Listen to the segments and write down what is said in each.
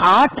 8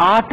8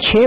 6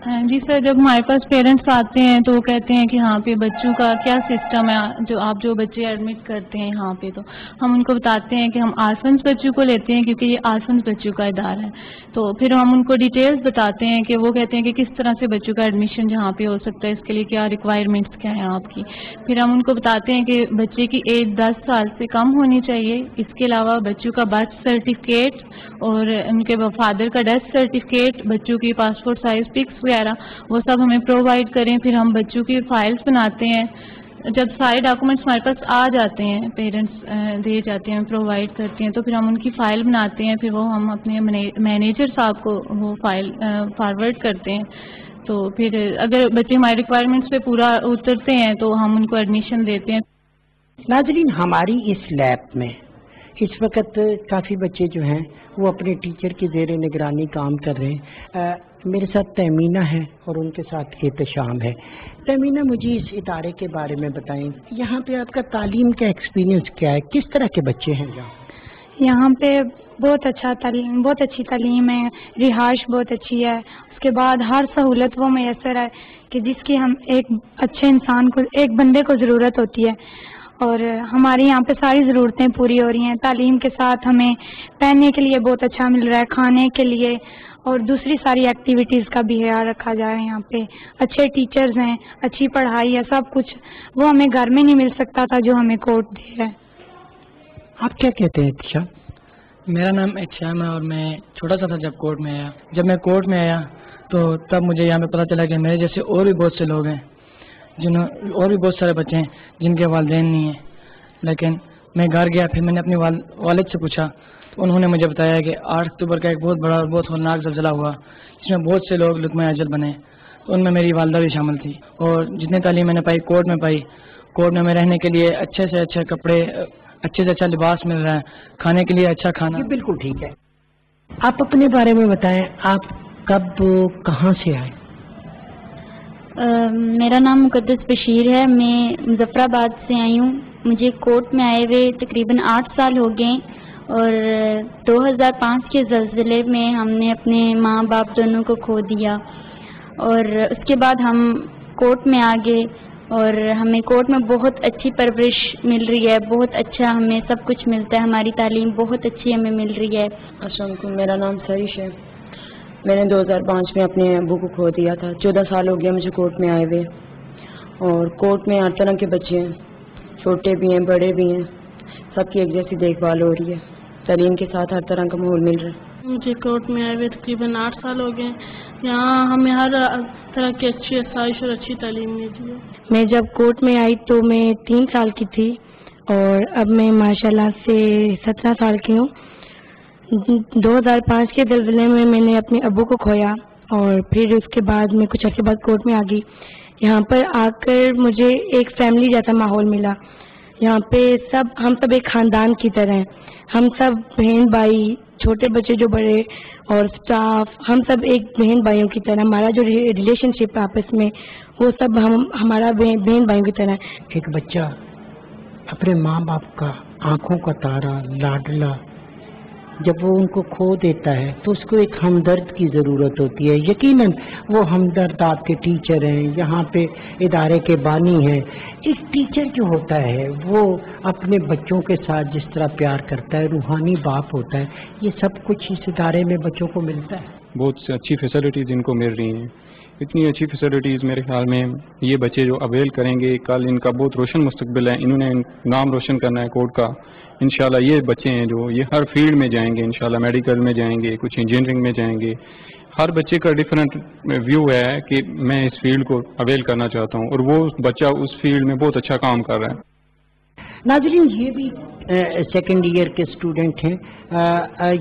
جی سر، جب ہمارے پاس پیرنٹس آتے ہیں تو وہ کہتے ہیں کہ یہاں پہ بچوں کا کیا سسٹم ہے، جو آپ جو بچے ایڈمٹ کرتے ہیں یہاں پہ، تو ہم ان کو بتاتے ہیں کہ ہم آرفنس بچوں کو لیتے ہیں کیونکہ یہ آرفنس بچوں کا ادارہ ہے. تو پھر ہم ان کو ڈیٹیلز بتاتے ہیں کہ وہ کہتے ہیں کہ کس طرح سے بچوں کا ایڈمیشن جہاں پہ ہو سکتا ہے، اس کے لیے کیا ریکوائرمنٹس کیا ہیں آپ کی. پھر ہم ان کو بتاتے ہیں کہ بچے کی ایج 10 سال سے کم ہونی چاہیے. اس کے علاوہ بچوں کا برتھ سرٹیفکیٹ اور ان کے فادر کا ڈیتھ سرٹیفکیٹ، بچوں کی پاسپورٹ سائز پکس وغیرہ وہ سب ہمیں پرووائڈ کریں. پھر ہم بچوں کی فائلز بناتے ہیں. جب سارے ڈاکومنٹس ہمارے پاس آ جاتے ہیں، پیرنٹس دے جاتے ہیں، پرووائڈ کرتے ہیں، تو پھر ہم ان کی فائل بناتے ہیں. پھر وہ ہم اپنے مینیجر صاحب کو وہ فائل فارورڈ کرتے ہیں. تو پھر اگر بچے ہمارے ریکوائرمنٹس پہ پورا اترتے ہیں تو ہم ان کو ایڈمیشن دیتے ہیں. ناظرین، ہماری اس لیب میں اس وقت کافی بچے جو ہیں وہ اپنے ٹیچر کی زیر نگرانی کام کر رہے ہیں. میرے ساتھ تیمینہ ہے اور ان کے ساتھ احتشام ہے. تیمینہ، مجھے اس ادارے کے بارے میں بتائیں، یہاں پہ آپ کا تعلیم کا ایکسپیرینس کیا ہے؟ کس طرح کے بچے ہیں یہاں پہ؟ بہت اچھی تعلیم ہے، رہائش بہت اچھی ہے. اس کے بعد ہر سہولت وہ میسر ہے کہ جس کی ہم ایک اچھے انسان کو، ایک بندے کو ضرورت ہوتی ہے. اور ہماری یہاں پہ ساری ضرورتیں پوری ہو رہی ہیں. تعلیم کے ساتھ ہمیں پہننے کے لیے بہت اچھا مل رہا ہے، کھانے کے لیے اور دوسری ساری ایکٹیویٹیز کا بھی خیال رکھا جائے. یہاں پہ اچھے ٹیچرز ہیں، اچھی پڑھائی ہے، سب کچھ وہ ہمیں گھر میں نہیں مل سکتا تھا جو ہمیں کورٹ دے رہا ہے. آپ کیا کہتے ہیں احتشام؟ میرا نام احتشام ہے اور میں چھوٹا سا تھا جب کورٹ میں آیا. جب میں کورٹ میں آیا تو تب مجھے یہاں پہ پتہ چلا کہ میرے جیسے اور بھی بہت سے لوگ ہیں، اور بھی بہت سارے بچے ہیں جن کے والدین نہیں ہیں. لیکن میں گھر گیا، پھر میں نے اپنے والد سے پوچھا تو انہوں نے مجھے بتایا کہ 8 اکتوبر کا ایک بہت بڑا اور بہت ہولناک زلزلہ ہوا جس میں بہت سے لوگ لقمہ اجل بنے. تو ان میں میری والدہ بھی شامل تھی. اور جتنی تعلیم میں نے پائی کورٹ میں پائی، کورٹ میں رہنے کے لیے اچھے سے اچھے کپڑے، اچھے سے اچھا لباس مل رہا ہے، کھانے کے لیے اچھا کھانا. یہ بالکل ٹھیک ہے. آپ اپنے بارے میں بتائیں، آپ کب کہاں سے آئے؟ میرا نام مقدس بشیر ہے. میں مظفر آباد سے آئی ہوں. مجھے کورٹ میں آئے ہوئے تقریباً 8 سال ہو گئے. اور 2005 کے زلزلے میں ہم نے اپنے ماں باپ دونوں کو کھو دیا. اور اس کے بعد ہم کورٹ میں آ گئے اور ہمیں کورٹ میں بہت اچھی پرورش مل رہی ہے، بہت اچھا ہمیں سب کچھ ملتا ہے، ہماری تعلیم بہت اچھی ہمیں مل رہی ہے. السلام علیکم، میرا نام سریش ہے. میں نے 2005 میں اپنے ابو کو کھو دیا تھا. 14 سال ہو گیا مجھے کورٹ میں آئے ہوئے. اور کورٹ میں ہر طرح کے بچے ہیں، چھوٹے بھی ہیں، بڑے بھی ہیں، سب کی ایک جیسی دیکھ بھال ہو رہی ہے. تعلیم کے ساتھ ہر طرح کا ماحول مل رہا ہے. مجھے کورٹ میں آئے ہوئے تقریباً 8 سال ہو گئے. یہاں ہمیں ہر طرح کی اچھی آسائش اور اچھی تعلیم ملی ہے. میں جب کورٹ میں آئی تو میں 3 سال کی تھی اور اب میں ماشاءاللہ سے 17 سال کی ہوں. 2005 کے زلزلے میں نے اپنے ابو کو کھویا اور پھر اس کے بعد میں کچھ عرصے بعد کورٹ میں آ گئی. یہاں پر آ کر مجھے ایک فیملی جیسا ماحول ملا. یہاں پہ ہم سب ایک خاندان کی طرح ہیں. ہم سب بہن بھائی، چھوٹے بچے جو بڑے اور سٹاف، ہم سب ایک بہن بھائیوں کی طرح. ہمارا جو ریلیشن شپ ہے آپس میں وہ سب ہمارا بہن بھائیوں کی طرح ہے. ایک بچہ اپنے ماں باپ کا آنکھوں کا تارا، لاڈلا، جب وہ ان کو کھو دیتا ہے تو اس کو ایک ہمدرد کی ضرورت ہوتی ہے. یقیناً وہ ہمدرد آپ کے ٹیچر ہیں، یہاں پہ ادارے کے بانی ہیں. ایک ٹیچر جو ہوتا ہے وہ اپنے بچوں کے ساتھ جس طرح پیار کرتا ہے، روحانی باپ ہوتا ہے. یہ سب کچھ اس ادارے میں بچوں کو ملتا ہے. بہت سے اچھی فیسلٹیز ان کو مل رہی ہیں. اتنی اچھی فیسلٹیز میرے خیال میں یہ بچے جو اویل کریں گے کل ان کا بہت روشن مستقبل ہے. انہوں نے نام روشن کرنا ہے کورٹ کا. انشاءاللہ یہ بچے ہیں جو یہ ہر فیلڈ میں جائیں گے، انشاءاللہ میڈیکل میں جائیں گے، کچھ انجینئرنگ میں جائیں گے. ہر بچے کا ڈیفرنٹ ویو ہے کہ میں اس فیلڈ کو اویل کرنا چاہتا ہوں اور وہ بچہ اس فیلڈ میں بہت اچھا کام کر رہا ہے. ناظرین، یہ بھی سیکنڈ ایئر کے اسٹوڈنٹ ہیں.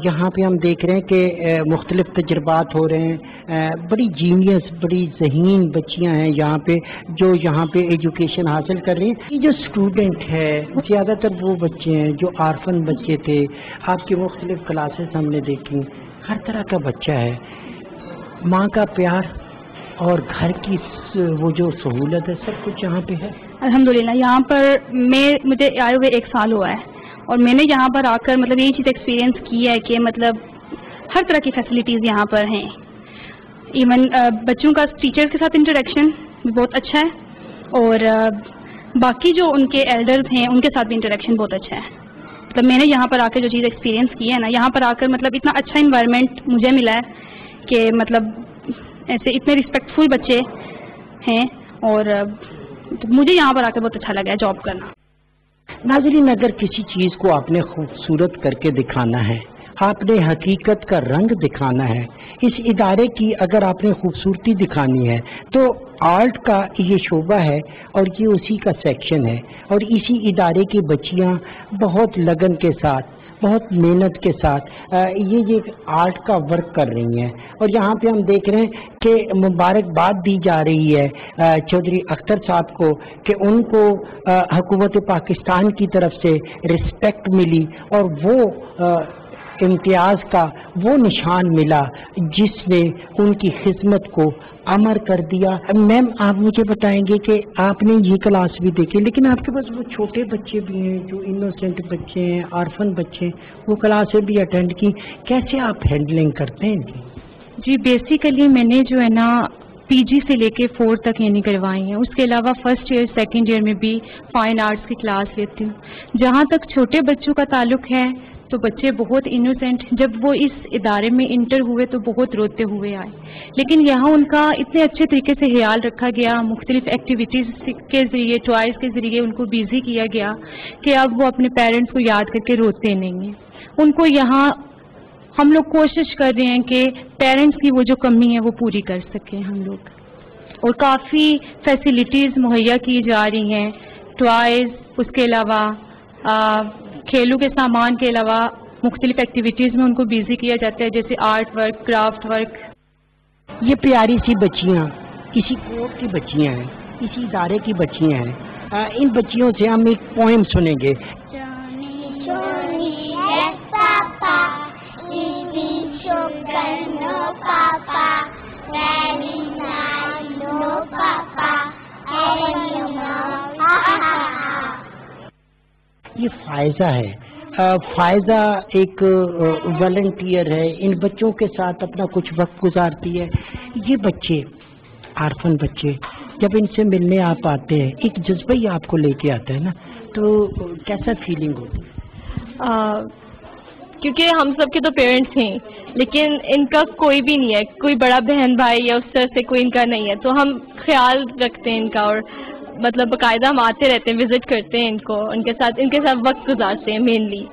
یہاں پہ ہم دیکھ رہے ہیں کہ مختلف تجربات ہو رہے ہیں. بڑی جینیس، بڑی ذہین بچیاں ہیں یہاں پہ جو یہاں پہ ایجوکیشن حاصل کر رہی ہیں. یہ جو اسٹوڈنٹ ہے زیادہ تر وہ بچے ہیں جو آرفن بچے تھے. آپ کی مختلف کلاسز ہم نے دیکھی، ہر طرح کا بچہ ہے. ماں کا پیار اور گھر کی وہ جو سہولت ہے سب کچھ یہاں پہ ہے. الحمدللہ یہاں پر مجھے آئے ہوئے 1 سال ہوا ہے اور میں نے یہاں پر آ کر مطلب یہ چیز ایکسپیرینس کی ہے کہ مطلب ہر طرح کی فیسلٹیز یہاں پر ہیں ایون بچوں کا ٹیچر کے ساتھ انٹریکشن بہت اچھا ہے، اور باقی جو ان کے ایلڈرز ہیں ان کے ساتھ بھی انٹریکشن بہت اچھا ہے. مطلب میں نے یہاں پر آ کے جو چیز ایکسپیرینس کی ہے نا، یہاں پر آ کر مطلب اتنا اچھا انوائرمنٹ مجھے ملا ہے کہ مطلب ایسے اتنے ریسپیکٹ فل بچے ہیں، اور مجھے یہاں پر آ کے بہت اچھا لگا ہے جاب کرنا. ناظرین، اگر کسی چیز کو آپ نے خوبصورت کر کے دکھانا ہے، آپ نے حقیقت کا رنگ دکھانا ہے، اس ادارے کی اگر آپ نے خوبصورتی دکھانی ہے تو آرٹ کا یہ شعبہ ہے اور یہ اسی کا سیکشن ہے، اور اسی ادارے کی بچیاں بہت لگن کے ساتھ، بہت محنت کے ساتھ یہ آرٹ کا ورک کر رہی ہیں. اور یہاں پہ ہم دیکھ رہے ہیں کہ مبارکباد دی جا رہی ہے چودھری اختر صاحب کو کہ ان کو حکومت پاکستان کی طرف سے رسپیکٹ ملی، اور وہ امتیاز کا وہ نشان ملا جس نے ان کی خدمت کو امر کر دیا. میم، آپ مجھے بتائیں گے کہ آپ نے یہ کلاس بھی دیکھی، لیکن آپ کے پاس وہ چھوٹے بچے بھی ہیں جو انوسینٹ بچے ہیں، آرفن بچے ہیں، وہ کلاسیں بھی اٹینڈ کی، کیسے آپ ہینڈلنگ کرتے ہیں؟ جی بیسیکلی میں نے جو ہے نا پی جی سے لے کے 4 تک یعنی کروائی ہیں. اس کے علاوہ فرسٹ ایئر سیکنڈ ایئر میں بھی فائن آرٹس کی کلاس لیتی ہوں. جہاں تک چھوٹے بچوں کا تعلق ہے تو بچے بہت انوسینٹ، جب وہ اس ادارے میں انٹر ہوئے تو بہت روتے ہوئے آئے، لیکن یہاں ان کا اتنے اچھے طریقے سے خیال رکھا گیا، مختلف ایکٹیویٹیز کے ذریعے، ٹوائز کے ذریعے ان کو بیزی کیا گیا کہ اب وہ اپنے پیرنٹس کو یاد کر کے روتے نہیں ہیں. ان کو یہاں ہم لوگ کوشش کر رہے ہیں کہ پیرنٹس کی وہ جو کمی ہے وہ پوری کر سکیں ہم لوگ، اور کافی فیسلٹیز مہیا کی جا رہی ہیں، ٹوائز، اس کے علاوہ کھیلوں کے سامان کے علاوہ مختلف ایکٹیویٹیز میں ان کو بیزی کیا جاتا ہے، جیسے آرٹ ورک، کرافٹ ورک. یہ پیاری سی بچیاں اسی کورٹ کی بچیاں ہیں، اسی ادارے کی بچیاں ہیں. ان بچیوں سے ہم ایک پوئم سنیں گے. یہ فائزہ ہے. فائزہ ایک والنٹیئر ہے، ان بچوں کے ساتھ اپنا کچھ وقت گزارتی ہے. یہ بچے، آرفن بچے، جب ان سے ملنے آپ آتے ہیں، ایک جذبہ ہی آپ کو لے کے آتا ہے نا، تو کیسا فیلنگ ہوتی ہے؟ کیونکہ ہم سب کے تو پیرنٹس ہیں، لیکن ان کا کوئی بھی نہیں ہے، کوئی بڑا بہن بھائی یا اس طرح سے کوئی ان کا نہیں ہے، تو ہم خیال رکھتے ہیں ان کا، اور مطلب باقاعدہ ہم آتے رہتے ہیں، وزٹ کرتے ہیں ان کو، ان کے ساتھ وقت گزارتے ہیں مینلی.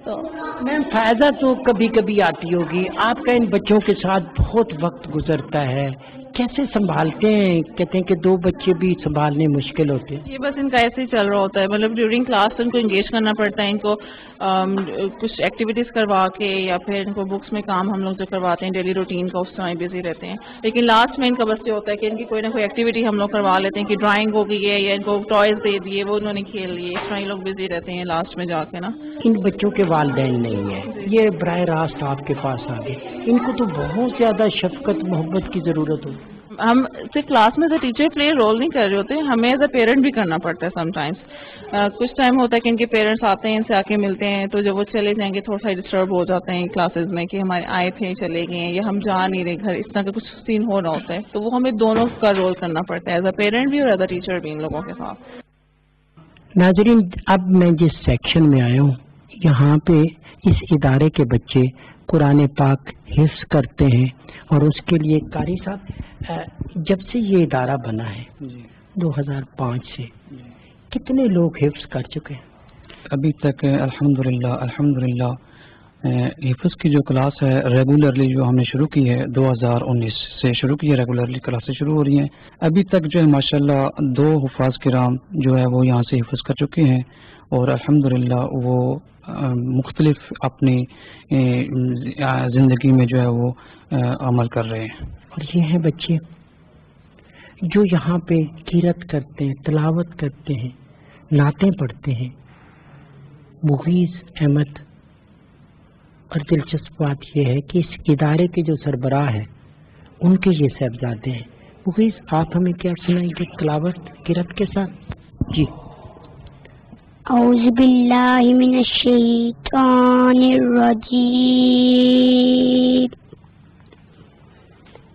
تو میم، فائزہ تو کبھی کبھی آتی ہوگی، آپ کا ان بچوں کے ساتھ بہت وقت گزرتا ہے، کیسے سنبھالتے ہیں؟ کہتے ہیں کہ 2 بچے بھی سنبھالنے مشکل ہوتے ہیں. یہ بس ان کا ایسے ہی چل رہا ہوتا ہے، مطلب ڈیورنگ کلاس ان کو انگیج کرنا پڑتا ہے، ان کو کچھ ایکٹیویٹیز کروا کے یا پھر ان کو بکس میں کام ہم لوگ جو کرواتے ہیں ڈیلی روٹین کا، اس طرح بزی رہتے ہیں. لیکن لاسٹ میں ان کا بس یہ ہوتا ہے کہ ان کی کوئی نہ کوئی ایکٹیویٹی ہم لوگ کروا لیتے ہیں، کہ ڈرائنگ ہو گئی ہے یا ان کو ٹوائز دے دیے، وہ انہوں نے کھیل لیے، اس طرح یہ لوگ بزی رہتے ہیں لاسٹ میں جا کے نا. ان بچوں کے والدین نہیں ہیں، یہ براہ راست آپ کے پاس آ گئے، ان کو تو بہت زیادہ شفقت محبت کی ضرورت ہوتی. ہم صرف کلاس میں as a teacher play role نہیں کر رہے ہوتے، ہمیں ایز اے پیرنٹ بھی کرنا پڑتا ہے سم ٹائمس. کچھ ٹائم ہوتا ہے کہ ان کے پیرنٹس آتے ہیں، ان سے آ کے ملتے ہیں، تو جب وہ چلے جائیں گے تھوڑا سا ڈسٹرب ہو جاتے ہیں کلاسز میں کہ ہمارے آئے تھے چلے گئے یا ہم جا نہیں رہے گھر، اس طرح کا کچھ سین ہو رہا ہوتا ہے، تو وہ ہمیں دونوں کا رول کرنا پڑتا ہے، ایز اے پیرنٹ بھی اور ایز اے ٹیچر بھی ان لوگوں کے ساتھ. ناظرین، اب میں جس سیکشن میں آیا ہوں، یہاں پہ اس ادارے کے بچے قرآن پاک حفظ کرتے ہیں، اور اس کے لیے قاری صاحب، جب سے یہ ادارہ بنا ہے 2005 سے، کتنے لوگ حفظ کر چکے ہیں؟ ابھی تک الحمدللہ حفظ کی جو کلاس ہے ریگولرلی جو ہم نے شروع کی ہے 2019 سے شروع کی ہے، ریگولرلی کلاسیں شروع ہو رہی ہیں. ابھی تک جو ہے ماشاءاللہ 2 حفاظ کرام جو ہے وہ یہاں سے حفظ کر چکے ہیں، اور الحمدللہ وہ مختلف اپنی زندگی میں جو ہے وہ عمل کر رہے ہیں. اور یہ ہیں بچے جو یہاں پہ قرات کرتے ہیں، تلاوت کرتے ہیں، نعتیں پڑھتے ہیں. مغیث احمد، اور دلچسپ بات یہ ہے کہ اس ادارے کے جو سربراہ ہیں ان کے یہ صاحبزادے ہیں. مغیث، آپ ہمیں کیا سنائیں گے تلاوت قرات کے ساتھ؟ جی. اعوذ باللہ من الشیطان الرجیم.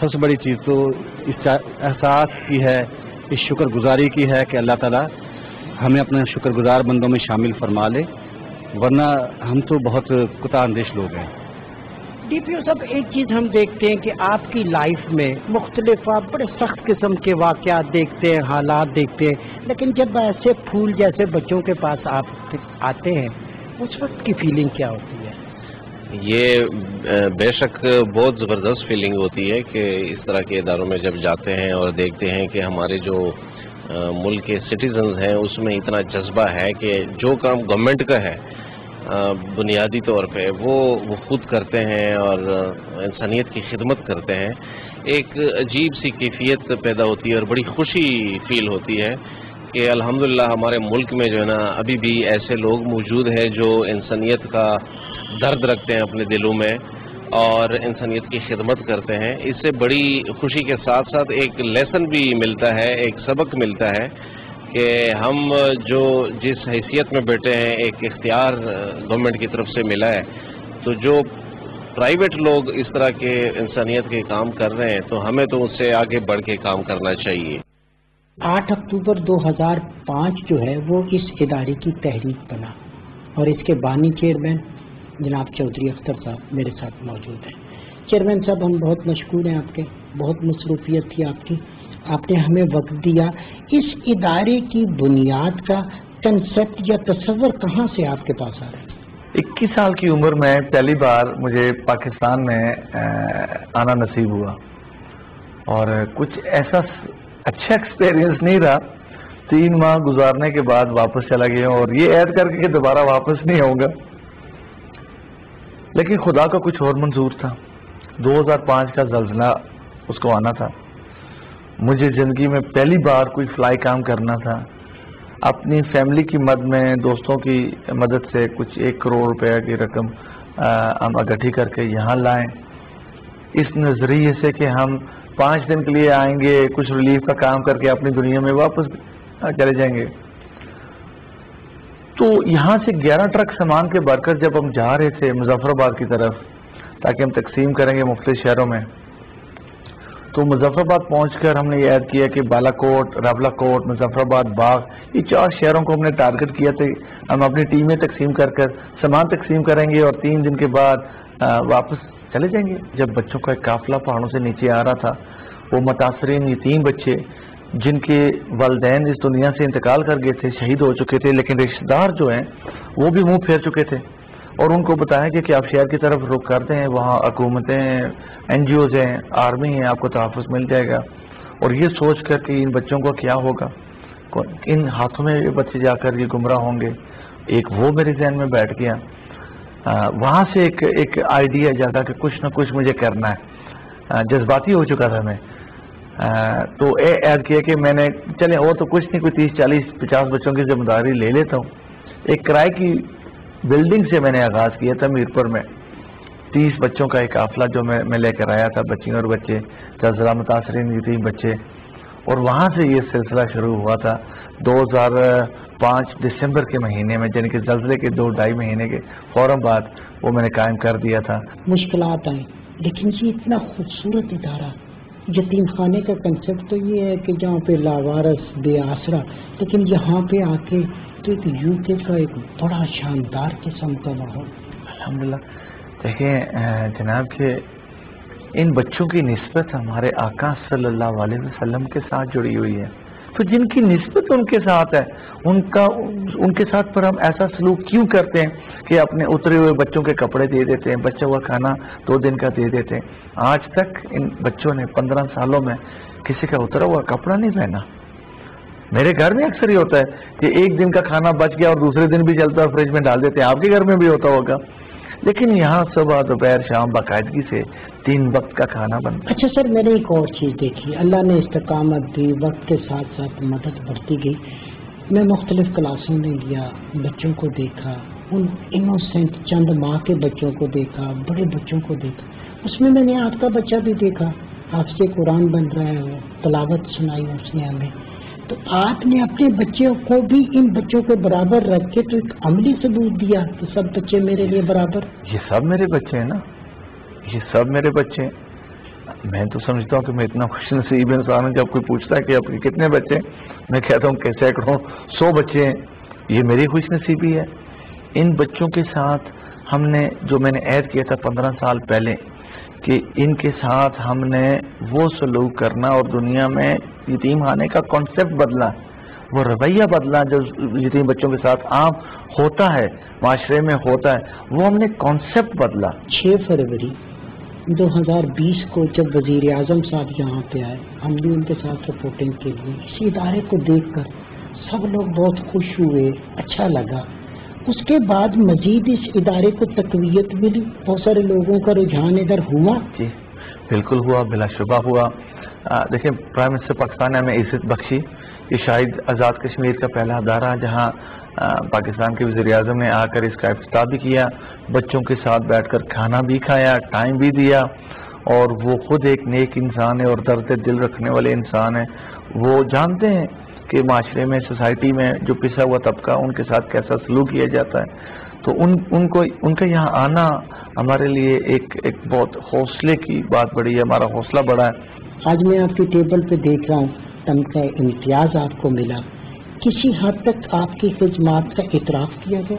سب سے بڑی چیز تو اس احساس کی ہے، اس شکر گزاری کی ہے کہ اللہ تعالیٰ ہمیں اپنے شکر گزار بندوں میں شامل فرما لے، ورنہ ہم تو بہت کوتاہ اندیش لوگ ہیں۔ ڈی پی او صاحب، ایک چیز ہم دیکھتے ہیں کہ آپ کی لائف میں مختلف آپ بڑے سخت قسم کے واقعات دیکھتے ہیں، حالات دیکھتے ہیں، لیکن جب ایسے پھول جیسے بچوں کے پاس آپ آتے ہیں اس وقت کی فیلنگ کیا ہوتی ہے؟ یہ بے شک بہت زبردست فیلنگ ہوتی ہے کہ اس طرح کے اداروں میں جب جاتے ہیں اور دیکھتے ہیں کہ ہمارے جو ملک کے سٹیزنز ہیں اس میں اتنا جذبہ ہے کہ جو کام گورنمنٹ کا ہے بنیادی طور پہ وہ خود کرتے ہیں اور انسانیت کی خدمت کرتے ہیں، ایک عجیب سی کیفیت پیدا ہوتی ہے اور بڑی خوشی فیل ہوتی ہے کہ الحمدللہ ہمارے ملک میں جو ہے نا ابھی بھی ایسے لوگ موجود ہیں جو انسانیت کا درد رکھتے ہیں اپنے دلوں میں اور انسانیت کی خدمت کرتے ہیں۔ اس سے بڑی خوشی کے ساتھ ساتھ ایک لیسن بھی ملتا ہے، ایک سبق ملتا ہے کہ ہم جو جس حیثیت میں بیٹھے ہیں ایک اختیار گورنمنٹ کی طرف سے ملا ہے، تو جو پرائیویٹ لوگ اس طرح کے انسانیت کے کام کر رہے ہیں تو ہمیں تو اس سے آگے بڑھ کے کام کرنا چاہیے۔ 8 اکتوبر 2005 جو ہے وہ اس ادارے کی تحریک بنا اور اس کے بانی چیئرمین جناب چودھری اختر صاحب میرے ساتھ موجود ہیں۔ چیئرمین صاحب، ہم بہت مشکور ہیں آپ کے، بہت مصروفیت تھی آپ کی، آپ نے ہمیں وقت دیا۔ اس ادارے کی بنیاد کا کنسپٹ یا تصور کہاں سے آپ کے پاس آ رہا ہے؟ 21 سال کی عمر میں پہلی بار مجھے پاکستان میں آنا نصیب ہوا اور کچھ ایسا اچھا ایکسپیرینس نہیں رہا۔ 3 ماہ گزارنے کے بعد واپس چلا گیا اور یہ عہد کر کے کہ دوبارہ واپس نہیں آؤں گا، لیکن خدا کا کچھ اور منظور تھا۔ 2005 کا زلزلہ اس کو آنا تھا، مجھے زندگی میں پہلی بار کوئی فلائی کام کرنا تھا، اپنی فیملی کی مدد میں دوستوں کی مدد سے کچھ 1 کروڑ روپے کی رقم ہم اکٹھی کر کے یہاں لائیں، اس نظریے سے کہ ہم 5 دن کے لیے آئیں گے، کچھ ریلیف کا کام کر کے اپنی دنیا میں واپس چلے جائیں گے۔ تو یہاں سے 11 ٹرک سامان کے بھر کر جب ہم جا رہے تھے مظفر آباد کی طرف تاکہ ہم تقسیم کریں گے مختلف شہروں میں، تو مظفر آباد پہنچ کر ہم نے یہ عہد کیا کہ بالا کوٹ، راولا کوٹ، مظفر آباد، باغ، یہ 4 شہروں کو ہم نے ٹارگٹ کیا تھے، ہم اپنی ٹیمیں تقسیم کر سامان تقسیم کریں گے اور 3 دن کے بعد واپس چلے جائیں گے۔ جب بچوں کا ایک قافلہ پہاڑوں سے نیچے آ رہا تھا، وہ متاثرین یتیم بچے جن کے والدین اس دنیا سے انتقال کر گئے تھے، شہید ہو چکے تھے، لیکن رشتہ دار جو ہیں وہ بھی منہ پھیر چکے تھے، اور ان کو بتایا کہ آپ شہر کی طرف رخ کرتے ہیں، وہاں حکومتیں ہیں، NGOs ہیں، آرمی ہیں، آپ کو تحفظ مل جائے گا۔ اور یہ سوچ کر کہ ان بچوں کو کیا ہوگا، ان ہاتھوں میں یہ بچے جا کر یہ گمراہ ہوں گے، ایک وہ میرے ذہن میں بیٹھ گیا۔ وہاں سے ایک آئیڈیا جاتا کہ کچھ نہ کچھ مجھے کرنا ہے، جذباتی ہو چکا تھا میں، تو عہد کیا کہ میں نے چلے اور تو کچھ نہیں، کوئی 30 40 50 بچوں کی ذمہ داری لے لیتا ہوں۔ ایک کرائے کی بلڈنگ سے میں نے آغاز کیا تھا میرپور میں، 30 بچوں کا ایک قافلہ جو میں لے کر آیا تھا، بچیاں اور بچے، زلزلہ متاثرین یتیم بچے، اور وہاں سے یہ سلسلہ شروع ہوا تھا 2005 دسمبر کے مہینے میں، یعنی کہ زلزلے کے 2-2.5 مہینے کے فوراً بعد وہ میں نے قائم کر دیا تھا۔ مشکلات آئیں لیکن یہ اتنا خوبصورت ادارہ، یتیم خانے کا کنسپٹ تو یہ ہے کہ جہاں پہ لاوارث بے آسرا، لیکن یہاں پہ آ کے تو ایک UK کا ایک بڑا شاندار قسم کا ماحول۔ الحمدللہ دیکھیں جناب کہ ان بچوں کی نسبت ہمارے آقا صلی اللہ علیہ وسلم کے ساتھ جڑی ہوئی ہے، تو جن کی نسبت ان کے ساتھ ہے ان کے ساتھ پر ہم ایسا سلوک کیوں کرتے ہیں کہ اپنے اترے ہوئے بچوں کے کپڑے دے دیتے ہیں، بچہ ہوا کھانا 2 دن کا دے دیتے ہیں۔ آج تک ان بچوں نے 15 سالوں میں کسی کا اترا ہوا کپڑا نہیں پہنا۔ میرے گھر میں اکثر یہ ہوتا ہے کہ 1 دن کا کھانا بچ گیا اور دوسرے دن بھی چلتا ہے، فریج میں ڈال دیتے ہیں، آپ کے گھر میں بھی ہوتا ہوگا، لیکن یہاں صبح دوپہر شام باقاعدگی سے 3 وقت کا کھانا بنتا ہے۔ اچھا سر، میں نے ایک اور چیز دیکھی، اللہ نے استقامت دی، وقت کے ساتھ ساتھ مدد بڑھتی گئی۔ میں مختلف کلاسوں میں گیا، بچوں کو دیکھا، ان انوسینٹ چند ماہ کے بچوں کو دیکھا، بڑے بچوں کو دیکھا، اس میں نے آپ کا بچہ بھی دیکھا، حافظ قرآن بن رہا ہے، تلاوت سنائی اس نے ہمیں۔ تو آپ نے اپنے بچوں کو بھی ان بچوں کے برابر رکھ کے تو ایک عملی ثبوت دیا کہ سب بچے میرے لیے برابر۔ یہ سب میرے بچے ہیں نا، یہ سب میرے بچے ہیں۔ میں تو سمجھتا ہوں کہ میں اتنا خوش نصیب انسان ہوں. جب کوئی پوچھتا ہے کہ آپ کے کتنے بچے، میں کہتا ہوں کہ سینکڑوں 100 بچے ہیں. یہ میری خوش نصیبی ہے. ان بچوں کے ساتھ ہم نے جو میں نے عہد کیا تھا 15 سال پہلے کہ ان کے ساتھ ہم نے وہ سلوک کرنا، اور دنیا میں یتیم خانے کا کانسیپٹ بدلا، وہ رویہ بدلا جو یتیم بچوں کے ساتھ عام ہوتا ہے، معاشرے میں ہوتا ہے، وہ ہم نے کانسیپٹ بدلا. 6 فروری 2020 کو جب وزیر اعظم صاحب یہاں پہ آئے، ہم بھی ان کے ساتھ رپورٹنگ کے لیے، اسی ادارے کو دیکھ کر سب لوگ بہت خوش ہوئے، اچھا لگا. اس کے بعد مزید اس ادارے کو تقویت ملی، بہت سارے لوگوں کا رجحان ادھر ہوا. جی بالکل ہوا، بلا شبہ ہوا. دیکھیں پرائم منسٹر پاکستان نے ہمیں عزت بخشی. یہ شاید آزاد کشمیر کا پہلا ادارہ جہاں پاکستان کے وزیر اعظم نے آ کر اس کا افتتاح بھی کیا، بچوں کے ساتھ بیٹھ کر کھانا بھی کھایا، ٹائم بھی دیا، اور وہ خود ایک نیک انسان ہے اور درد دل رکھنے والے انسان ہیں. وہ جانتے ہیں کہ معاشرے میں، سوسائٹی میں جو پسا ہوا طبقہ ان کے ساتھ کیسا سلوک کیا جاتا ہے. تو ان کا یہاں آنا ہمارے لیے ایک بہت حوصلے کی بات بڑی ہے، ہمارا حوصلہ بڑا ہے. آج میں آپ کی ٹیبل پہ دیکھ رہا ہوں تمغہ امتیاز آپ کو ملا، کسی حد تک آپ کی خدمات کا اعتراف کیا گیا؟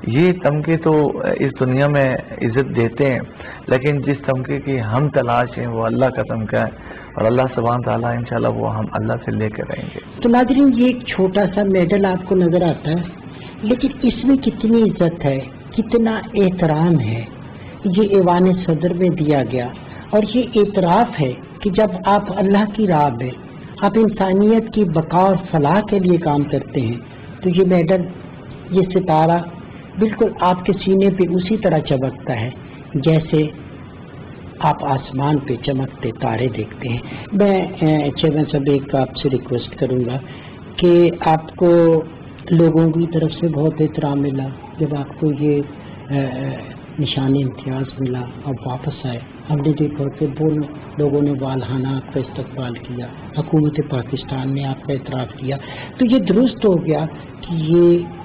یہ تمغے تو اس دنیا میں عزت دیتے ہیں، لیکن جس تمغے کی ہم تلاش ہیں وہ اللہ کا تمغہ ہے، اور اللہ سبحانہ تعالیٰ انشاءاللہ وہ ہم اللہ سے لے کر رہیں گے. تو ناظرین، یہ ایک چھوٹا سا میڈل آپ کو نظر آتا ہے، لیکن اس میں کتنی عزت ہے، کتنا احترام ہے. یہ ایوان صدر میں دیا گیا، اور یہ اعتراف ہے کہ جب آپ اللہ کی راہ میں، آپ انسانیت کی بقا اور فلاح کے لیے کام کرتے ہیں، تو یہ میڈل، یہ ستارہ بالکل آپ کے سینے پہ اسی طرح چمکتا ہے جیسے آپ آسمان پہ چمکتے تارے دیکھتے ہیں. میں چیئرمین صاحب ایک آپ سے ریکویسٹ کروں گا کہ آپ کو لوگوں کی طرف سے بہت احترام ملا جب آپ کو یہ نشان امتیاز ملا، اب واپس آئے. ہم نے دیکھا کہ لوگوں نے والہانہ آپ کا استقبال کیا، حکومت پاکستان نے آپ کا اعتراف کیا. تو یہ درست ہو گیا کہ یہ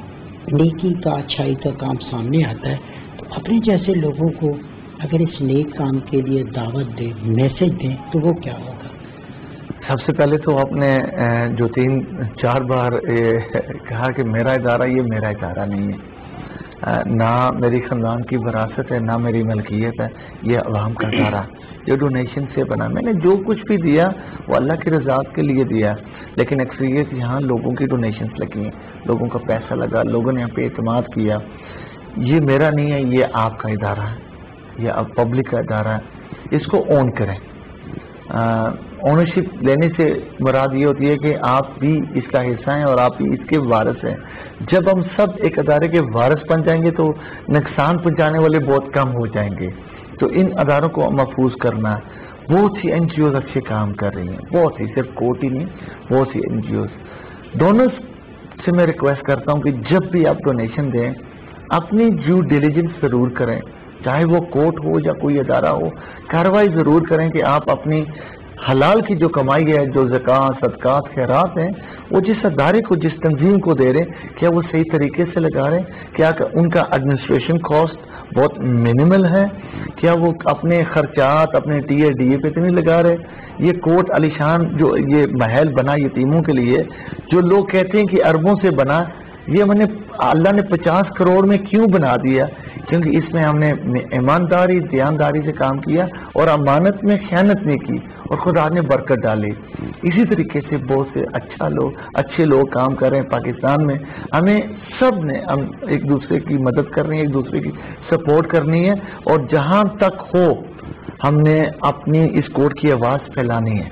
نیکی کا، اچھائی کا کام سامنے آتا ہے. تو اپنے جیسے لوگوں کو اگر اس نیک کام کے لیے دعوت دیں، میسج دیں، تو وہ کیا ہوگا؟ سب سے پہلے تو آپ نے جو 3-4 بار کہا کہ میرا ادارہ، یہ میرا ادارہ نہیں ہے، نہ میری خاندان کی وراثت ہے، نہ میری ملکیت ہے، یہ عوام کا ادارہ، یہ ڈونیشن سے بنا. میں نے جو کچھ بھی دیا وہ اللہ کی رضا کے لیے دیا، لیکن اکثریت یہاں لوگوں کی ڈونیشنز لگی ہیں، لوگوں کا پیسہ لگا، لوگوں نے یہاں پہ اعتماد کیا. یہ میرا نہیں ہے، یہ آپ کا ادارہ ہے، یہ اب پبلک کا ادارہ ہے. اس کو اون کریں. اونرشپ لینے سے مراد یہ ہوتی ہے کہ آپ بھی اس کا حصہ ہیں اور آپ بھی اس کے وارث ہیں. جب ہم سب ایک ادارے کے وارث بن جائیں گے تو نقصان پہنچانے والے بہت کم ہو جائیں گے. تو ان اداروں کو محفوظ کرنا. بہت سی این جی اوز اچھے کام کر رہی ہیں، بہت ہی، صرف کوٹ ہی نہیں، بہت سی این جی اوز. دونوں سے میں ریکویسٹ کرتا ہوں کہ جب بھی آپ ڈونیشن دیں اپنی ڈیو ڈیلیجنس ضرور کریں، چاہے وہ کوٹ ہو یا کوئی ادارہ ہو. کارروائی ضرور کریں کہ آپ اپنی حلال کی جو کمائی ہے، جو زکوٰۃ، صدقات، خیرات ہیں، وہ جس ادارے کو، جس تنظیم کو دے رہے ہیں، کیا وہ صحیح طریقے سے لگا رہے ہیں؟ کیا ان کا ایڈمنسٹریشن کاسٹ بہت منیمل ہے؟ کیا وہ اپنے خرچات اپنے ٹی اے ڈی اے پہ تو نہیں لگا رہے؟ یہ کوٹ علی شان جو یہ محل بنا یتیموں کے لیے، جو لوگ کہتے ہیں کہ اربوں سے بنا، یہ ہم نے اللہ نے 50 کروڑ میں کیوں بنا دیا؟ کیونکہ اس میں ہم نے ایمانداری، دیانداری سے کام کیا اور امانت میں خیانت نہیں کی اور خدا نے برکت ڈالی. اسی طریقے سے بہت سے اچھے لوگ کام کر رہے ہیں پاکستان میں. ہمیں سب نے ایک دوسرے کی مدد کرنی ہے، ایک دوسرے کی سپورٹ کرنی ہے، اور جہاں تک ہو ہم نے اپنی اس کوٹ کی آواز پھیلانی ہے.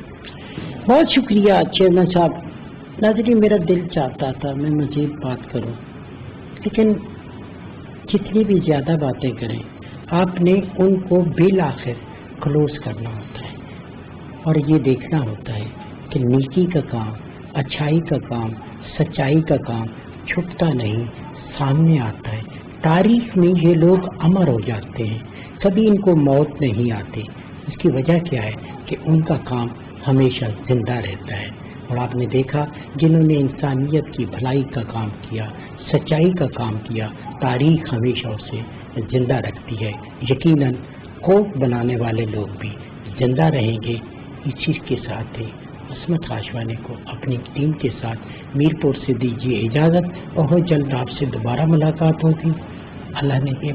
بہت شکریہ چیئرمین صاحب. ناظرین، میرا دل چاہتا تھا میں مزید بات کروں، لیکن جتنی بھی زیادہ باتیں کریں آپ نے ان کو بالآخر کلوز کرنا ہوتا ہے، اور یہ دیکھنا ہوتا ہے کہ نیکی کا کام، اچھائی کا کام، سچائی کا کام چھپتا نہیں، سامنے آتا ہے. تاریخ میں یہ لوگ امر ہو جاتے ہیں، کبھی ان کو موت نہیں آتی. اس کی وجہ کیا ہے کہ ان کا کام ہمیشہ زندہ رہتا ہے. اور آپ نے دیکھا جنہوں نے انسانیت کی بھلائی کا کام کیا، سچائی کا کام کیا، تاریخ ہمیشہ اسے زندہ رکھتی ہے. یقیناً کوٹ بنانے والے لوگ بھی زندہ رہیں گے، اسی کے ساتھ ہی عصمت خاشوانی کو اپنی ٹیم کے ساتھ میرپور سے دیجیے اجازت، بہت جلد آپ سے دوبارہ ملاقات ہوگی۔ اللہ نے